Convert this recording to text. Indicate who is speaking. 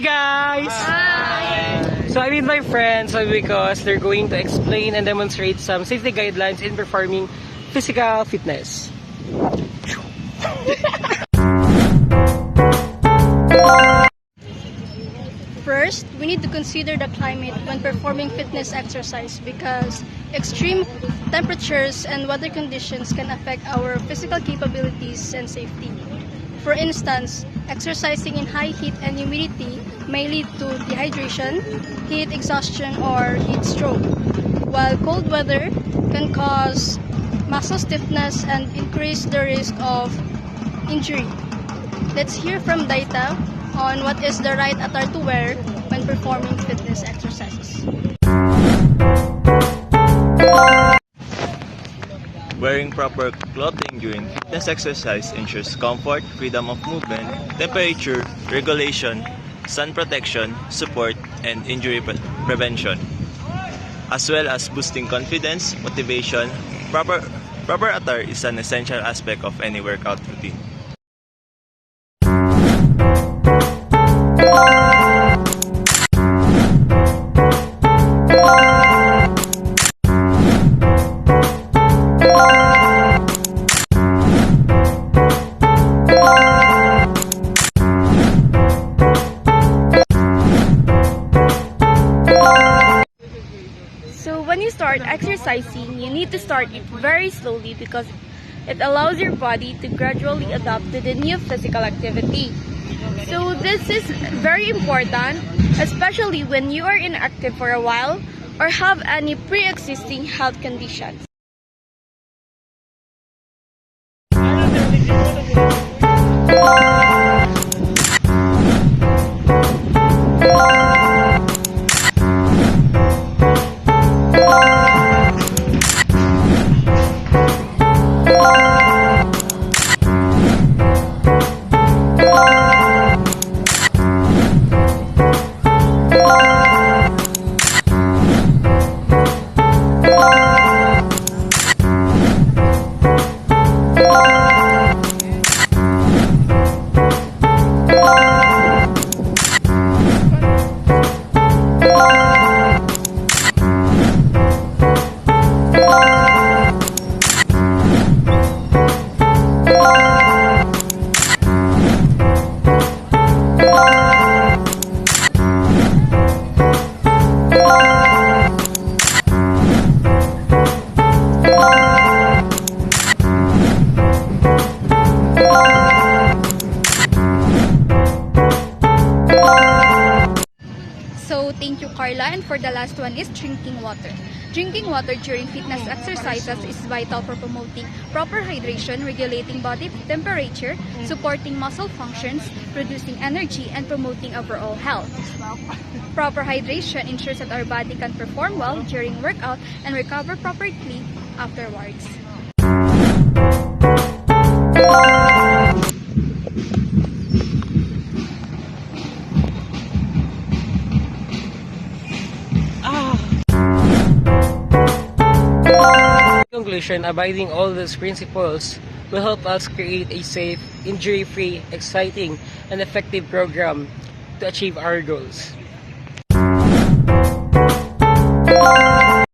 Speaker 1: guys!
Speaker 2: Hi!
Speaker 1: So I'm with my friends because they're going to explain and demonstrate some safety guidelines in performing physical fitness.
Speaker 2: First, we need to consider the climate when performing fitness exercise because extreme temperatures and weather conditions can affect our physical capabilities and safety. For instance, exercising in high heat and humidity may lead to dehydration, heat exhaustion, or heat stroke, while cold weather can cause muscle stiffness and increase the risk of injury. Let's hear from Daita on what is the right attire to wear when performing fitness exercises.
Speaker 3: Wearing proper clothing during fitness exercise ensures comfort, freedom of movement, temperature regulation, sun protection, support, and injury prevention, as well as boosting confidence, motivation. Proper attire is an essential aspect of any workout routine.
Speaker 4: So when you start exercising, you need to start it very slowly because it allows your body to gradually adapt to the new physical activity. So this is very important, especially when you are inactive for a while or have any pre-existing health conditions.
Speaker 2: So thank you, Carla. And for the last one is drinking water. Drinking water during fitness exercises is vital for promoting proper hydration, regulating body temperature, supporting muscle functions, producing energy, and promoting overall health. Proper hydration ensures that our body can perform well during workout and recover properly afterwards.
Speaker 1: In conclusion, abiding all these principles will help us create a safe, injury-free, exciting, and effective program to achieve our goals.